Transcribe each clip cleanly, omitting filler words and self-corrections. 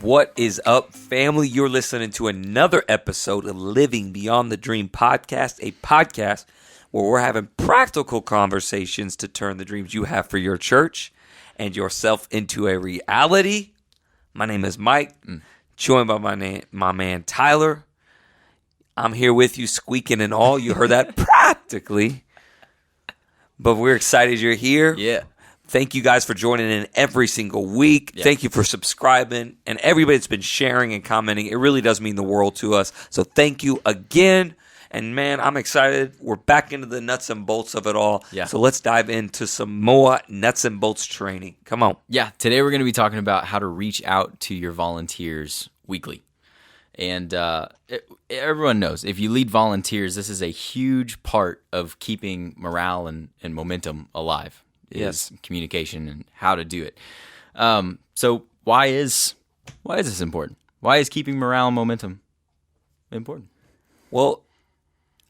What is up, family? You're listening to another episode of Living Beyond the Dream podcast, a podcast where we're having practical conversations to turn the dreams you have for your church and yourself into a reality. My name is Mike, joined by my man Tyler. I'm here with you, squeaking and all. You heard that practically, but we're excited you're here. Yeah. Thank you guys for joining in every single week. Yeah. Thank you for subscribing and everybody that's been sharing and commenting. It really does mean the world to us. So thank you again. And man, I'm excited. We're back into the nuts and bolts of it all. Yeah. So let's dive into some more nuts and bolts training. Come on. Yeah. Today we're going to be talking about how to reach out to your volunteers weekly. And everyone knows if you lead volunteers, this is a huge part of keeping morale and momentum alive. Is communication and how to do it. So why is this important? Why is keeping morale and momentum important? Well,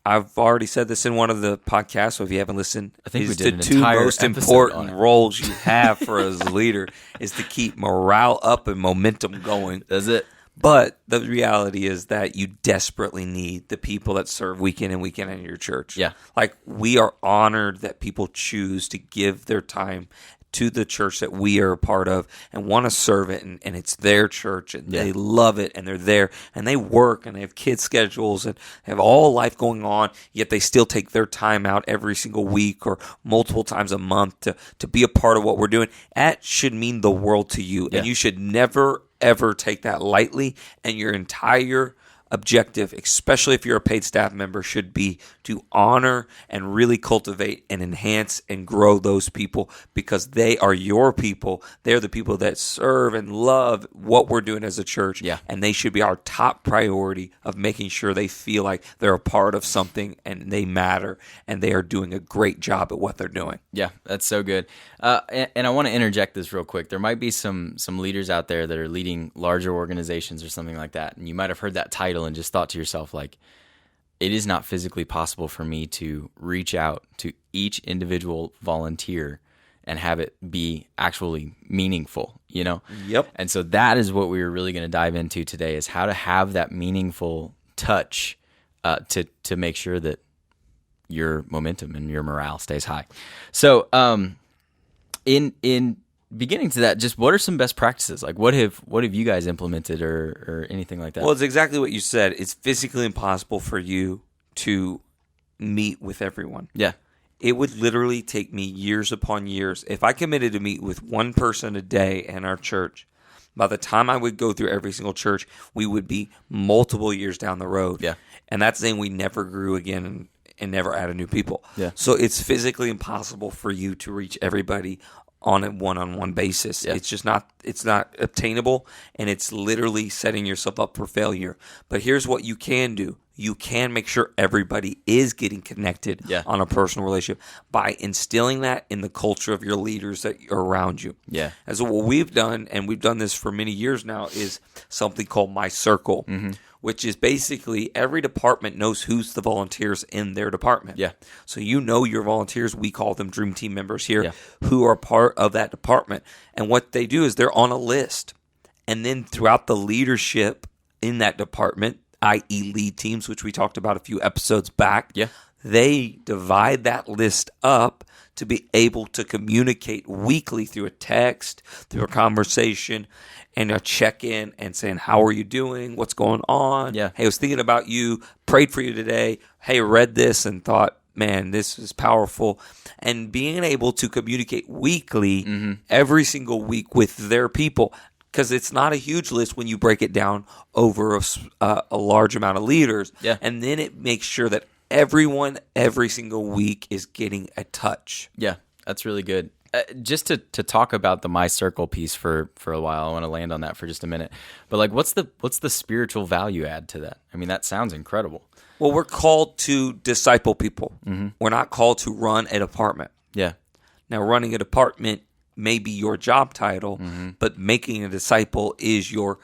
I've already said this in one of the podcasts, so if you haven't listened, I think we the did two most important roles you have for as a leader is to keep morale up and momentum going. That's it. But the reality is that you desperately need the people that serve week in and week in your church. Yeah. Like, we are honored that people choose to give their time to the church that we are a part of and want to serve it, and it's their church, and they love it, and they're there, and they work, and they have kids' schedules, and have all life going on, yet they still take their time out every single week or multiple times a month to be a part of what we're doing. That should mean the world to you, and you should never ever take that lightly, and your entire objective, especially if you're a paid staff member, should be to honor and really cultivate and enhance and grow those people, because they are your people. They're the people that serve and love what we're doing as a church, and they should be our top priority of making sure they feel like they're a part of something and they matter and they are doing a great job at what they're doing. Yeah, that's so good. And I want to interject this real quick. There might be some leaders out there that are leading larger organizations or something like that, and you might have heard that title and just thought to yourself, like, it is not physically possible for me to reach out to each individual volunteer and have it be actually meaningful, you know? Yep. And so that is what we were really going to dive into today, is how to have that meaningful touch to make sure that your momentum and your morale stays high. So in beginning to that, just what are some best practices? Like, what have you guys implemented or anything like that? Well, it's exactly what you said. It's physically impossible for you to meet with everyone. Yeah. It would literally take me years upon years. If I committed to meet with one person a day in our church, by the time I would go through every single church, we would be multiple years down the road. Yeah. And that's saying we never grew again and never added new people. Yeah. So it's physically impossible for you to reach everybody on a one-on-one basis. Yeah. It's not obtainable, and it's literally setting yourself up for failure. But here's what you can do. You can make sure everybody is getting connected on a personal relationship by instilling that in the culture of your leaders that are around you. Yeah. And so what we've done, and we've done this for many years now, is something called My Circle, which is basically every department knows who's the volunteers in their department. Yeah. So you know your volunteers, we call them Dream Team members here, who are part of that department. And what they do is they're on a list. And then throughout the leadership in that department, i.e. lead teams, which we talked about a few episodes back, they divide that list up to be able to communicate weekly through a text, through a conversation, and a check-in and saying, how are you doing? What's going on? Yeah. Hey, I was thinking about you, prayed for you today. Hey, read this and thought, man, this is powerful. And being able to communicate weekly, every single week with their people, because it's not a huge list when you break it down over a large amount of leaders. Yeah. And then it makes sure that everyone every single week is getting a touch. Yeah, that's really good. Just to talk about the My Circle piece for a while, I want to land on that for just a minute. But like, what's the spiritual value add to that? I mean, that sounds incredible. Well, we're called to disciple people. We're not called to run a department. Yeah. Now, running a department may be your job title, but making a disciple is your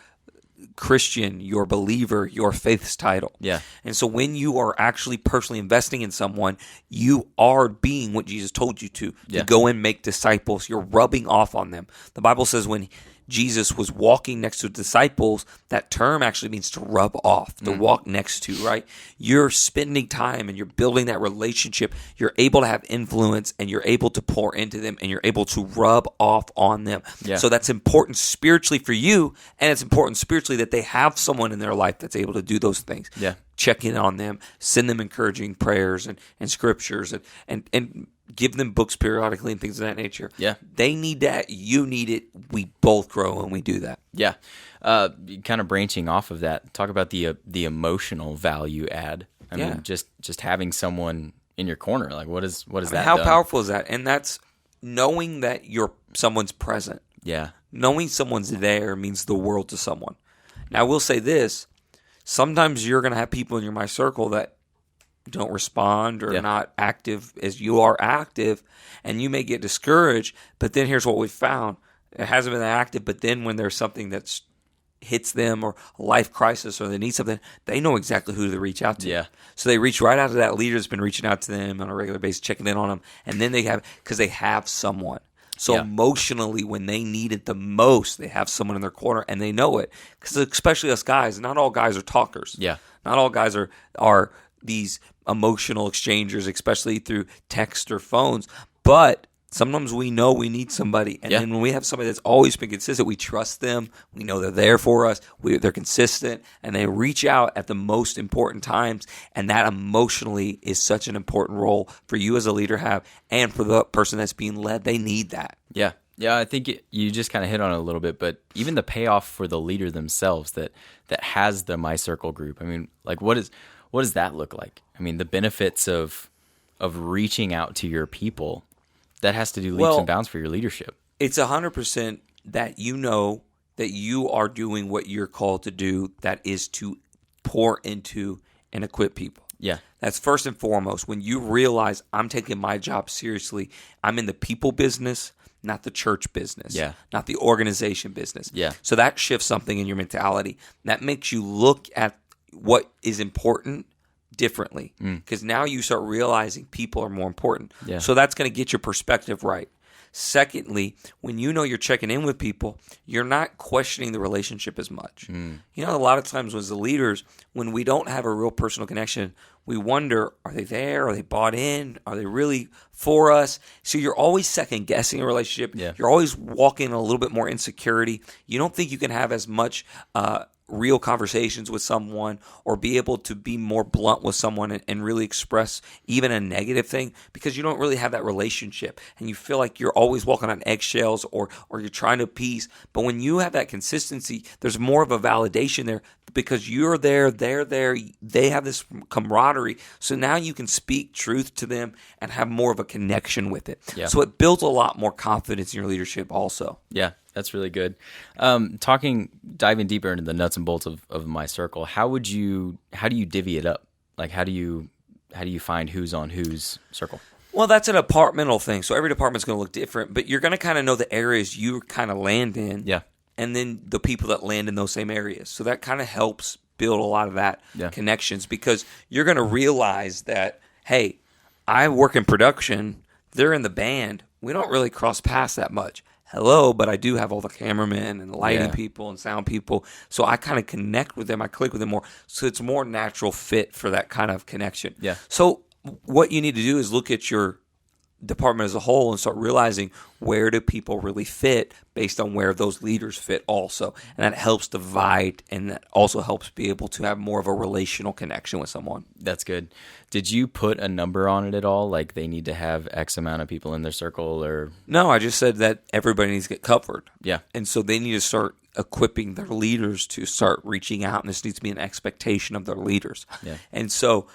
Christian, your believer, your faith's title. Yeah. And so when you are actually personally investing in someone, you are being what Jesus told you to go and make disciples. You're rubbing off on them. The Bible says when Jesus was walking next to disciples, that term actually means to rub off, to walk next to, right? You're spending time and you're building that relationship. You're able to have influence and you're able to pour into them and you're able to rub off on them. Yeah. So that's important spiritually for you, and it's important spiritually that they have someone in their life that's able to do those things. Yeah. Check in on them, send them encouraging prayers and scriptures and give them books periodically and things of that nature. Yeah. They need that. You need it. We both grow when we do that. Yeah. Kind of branching off of that, talk about the emotional value add. I mean, just having someone in your corner, like what is that? How done? powerful is that? And that's knowing that someone's present. Yeah. Knowing someone's there means the world to someone. Now, I will say this. Sometimes you're going to have people in your My Circle that don't respond or not active as you are active, and you may get discouraged. But then here's what we found. It hasn't been that active, but then when there's something that hits them or a life crisis or they need something, they know exactly who to reach out to. Yeah. So they reach right out to that leader that's been reaching out to them on a regular basis, checking in on them, and then because they have someone. So emotionally, when they need it the most, they have someone in their corner, and they know it. Because especially us guys, not all guys are talkers. Yeah. Not all guys are these emotional exchangers, especially through text or phones. But sometimes we know we need somebody. And then when we have somebody that's always been consistent, we trust them. We know they're there for us. They're consistent. And they reach out at the most important times. And that emotionally is such an important role for you as a leader to have. And for the person that's being led, they need that. Yeah. Yeah, I think you just kind of hit on it a little bit, but even the payoff for the leader themselves that has the My Circle group. I mean, like what does that look like? I mean, the benefits of reaching out to your people, that has to do leaps and bounds for your leadership. It's 100% that you know that you are doing what you're called to do, that is to pour into and equip people. Yeah. That's first and foremost. When you realize I'm taking my job seriously, I'm in the people business, not the church business, not the organization business. Yeah. So that shifts something in your mentality. That makes you look at what is important differently, because now you start realizing people are more important. Yeah. So that's going to get your perspective right. Secondly, when you know you're checking in with people, you're not questioning the relationship as much. You know, a lot of times as the leaders, when we don't have a real personal connection, we wonder, are they there? Are they bought in? Are they really for us? So you're always second guessing a relationship. Yeah. You're always walking in a little bit more insecurity. You don't think you can have as much real conversations with someone or be able to be more blunt with someone and really express even a negative thing, because you don't really have that relationship and you feel like you're always walking on eggshells or you're trying to appease. But when you have that consistency, there's more of a validation there because you're there, they're there, they have this camaraderie. So now you can speak truth to them and have more of a connection with it. Yeah. So it builds a lot more confidence in your leadership also. Yeah, that's really good. Diving deeper into the nuts and bolts of My Circle, how do you divvy it up? Like how do you find who's on whose circle? Well, that's an departmental thing. So every department's going to look different, but you're going to kind of know the areas you kind of land in. Yeah. And then the people that land in those same areas. So that kind of helps build a lot of that connections, because you're going to realize that, hey, I work in production. They're in the band. We don't really cross paths that much. Hello, but I do have all the cameramen and lighting people and sound people. So I kind of connect with them. I click with them more. So it's a more natural fit for that kind of connection. Yeah. So what you need to do is look at your department as a whole and start realizing where do people really fit based on where those leaders fit also. And that helps divide, and that also helps be able to have more of a relational connection with someone. That's good. Did you put a number on it at all? Like they need to have X amount of people in their circle or? No, I just said that everybody needs to get covered. Yeah. And so they need to start equipping their leaders to start reaching out, and this needs to be an expectation of their leaders. Yeah. And so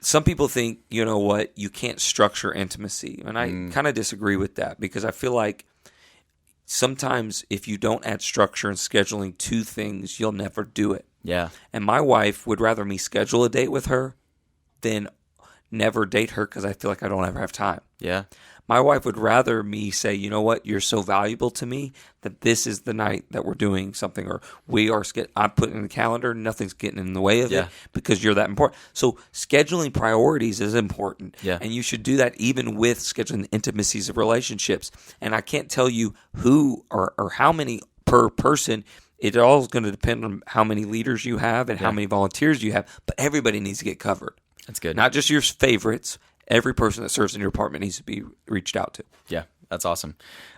some people think, you know what, you can't structure intimacy. And I kind of disagree with that, because I feel like sometimes if you don't add structure and scheduling to things, you'll never do it. Yeah. And my wife would rather me schedule a date with her than never date her, because I feel like I don't ever have time. Yeah. My wife would rather me say, you know what, you're so valuable to me that this is the night that we're doing something, or I'm putting in the calendar, nothing's getting in the way of it because you're that important. So scheduling priorities is important. Yeah. And you should do that even with scheduling intimacies of relationships. And I can't tell you who or how many per person. It all is going to depend on how many leaders you have and how many volunteers you have, but everybody needs to get covered. That's good. Not just your favorites. Every person that serves in your department needs to be reached out to. Yeah, that's awesome.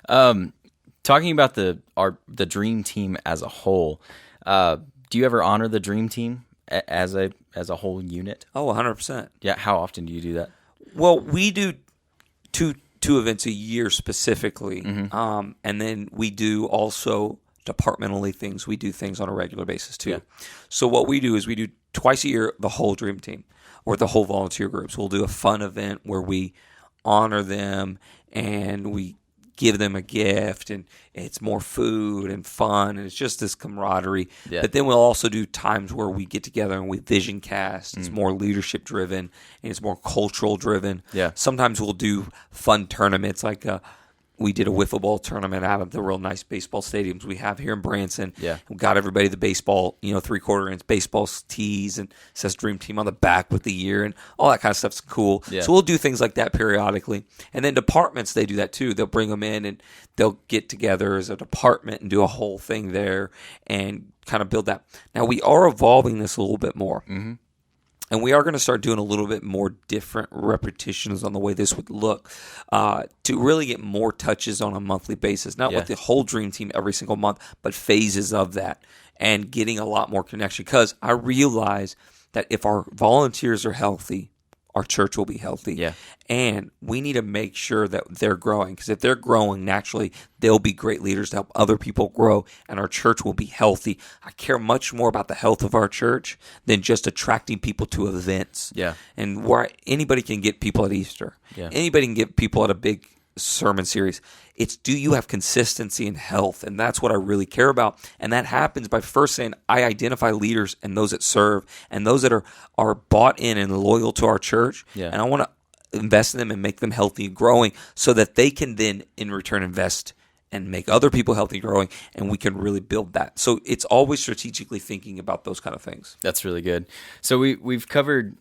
Talking about the dream team as a whole, do you ever honor the dream team as a whole unit? Oh, 100%. Yeah, how often do you do that? Well, we do two events a year specifically, and then we do also departmentally things. We do things on a regular basis too. Yeah. So what we do is we do twice a year the whole dream team or the whole volunteer groups. We'll do a fun event where we honor them and we give them a gift, and it's more food and fun, and it's just this camaraderie. Yeah. But then we'll also do times where we get together and we vision cast. It's more leadership driven and it's more cultural driven. Yeah. Sometimes we'll do fun tournaments like we did a wiffle ball tournament out of the real nice baseball stadiums we have here in Branson. Yeah. We got everybody the baseball, 3/4 inch baseball tees, and it says Dream Team on the back with the year, and all that kind of stuff's cool. Yeah. So we'll do things like that periodically. And then departments, they do that too. They'll bring them in and they'll get together as a department and do a whole thing there and kind of build that. Now we are evolving this a little bit more. Mm-hmm. And we are going to start doing a little bit more different repetitions on the way this would look to really get more touches on a monthly basis. Not with the whole dream team every single month, but phases of that and getting a lot more connection. Because I realize that if our volunteers are healthy, our church will be healthy. Yeah. And we need to make sure that they're growing, because if they're growing, naturally, they'll be great leaders to help other people grow, and our church will be healthy. I care much more about the health of our church than just attracting people to events. Yeah. And where anybody can get people at Easter. Yeah. Anybody can get people at a big sermon series. It's, do you have consistency and health? And that's what I really care about. And that happens by first saying, I identify leaders and those that serve and those that are bought in and loyal to our church. Yeah. And I want to invest in them and make them healthy and growing so that they can then in return invest and make other people healthy and growing, and we can really build that. So it's always strategically thinking about those kind of things. That's really good. So we've covered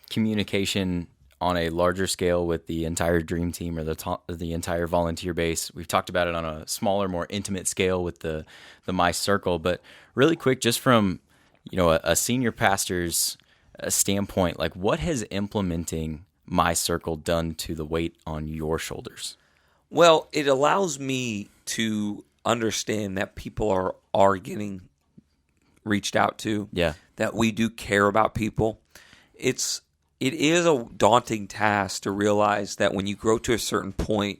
communication on a larger scale with the entire dream team or the entire volunteer base. We've talked about it on a smaller, more intimate scale with the My Circle. But really quick, just from a senior pastor's standpoint, like what has implementing My Circle done to the weight on your shoulders? Well, it allows me to understand that people are getting reached out to. Yeah. That we do care about people. It is a daunting task to realize that when you grow to a certain point,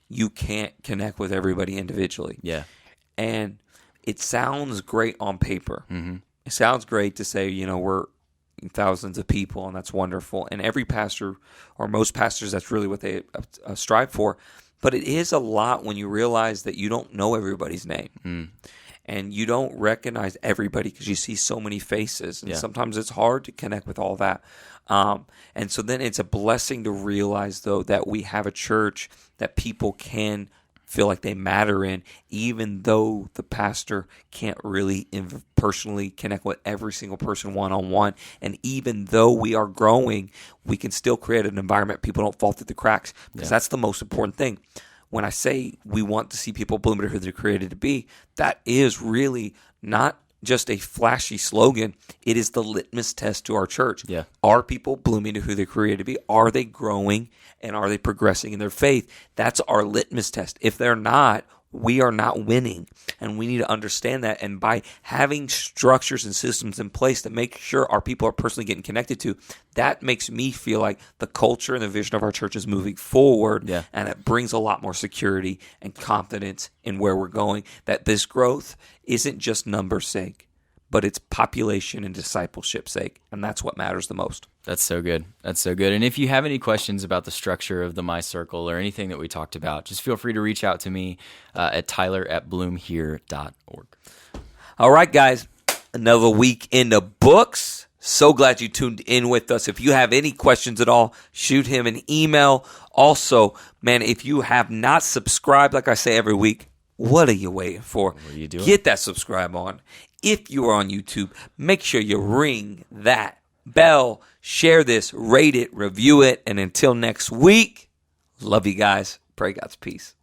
you can't connect with everybody individually. Yeah. And it sounds great on paper. Mm-hmm. It sounds great to say, we're thousands of people, and that's wonderful. And every pastor, or most pastors, that's really what they strive for. But it is a lot when you realize that you don't know everybody's name. Mm. And you don't recognize everybody because you see so many faces. And sometimes it's hard to connect with all that. And so then it's a blessing to realize, though, that we have a church that people can feel like they matter in, even though the pastor can't really personally connect with every single person one-on-one. And even though we are growing, we can still create an environment people don't fall through the cracks, because that's the most important thing. When I say we want to see people bloom into who they're created to be, that is really not just a flashy slogan. It is the litmus test to our church. Yeah. Are people blooming to who they're created to be? Are they growing, and are they progressing in their faith? That's our litmus test. If they're not, we are not winning, and we need to understand that. And by having structures and systems in place to make sure our people are personally getting connected to, that makes me feel like the culture and the vision of our church is moving forward, and it brings a lot more security and confidence in where we're going, that this growth isn't just numbers' sake, but it's population and discipleship sake, and that's what matters the most. That's so good. That's so good. And if you have any questions about the structure of the My Circle or anything that we talked about, just feel free to reach out to me at tyler@bloomhere.org. All right, guys, another week in the books. So glad you tuned in with us. If you have any questions at all, shoot him an email. Also, man, if you have not subscribed, like I say every week, what are you waiting for? What are you doing? Get that subscribe on. If you are on YouTube, make sure you ring that bell, share this, rate it, review it, and until next week, love you guys. Pray God's peace.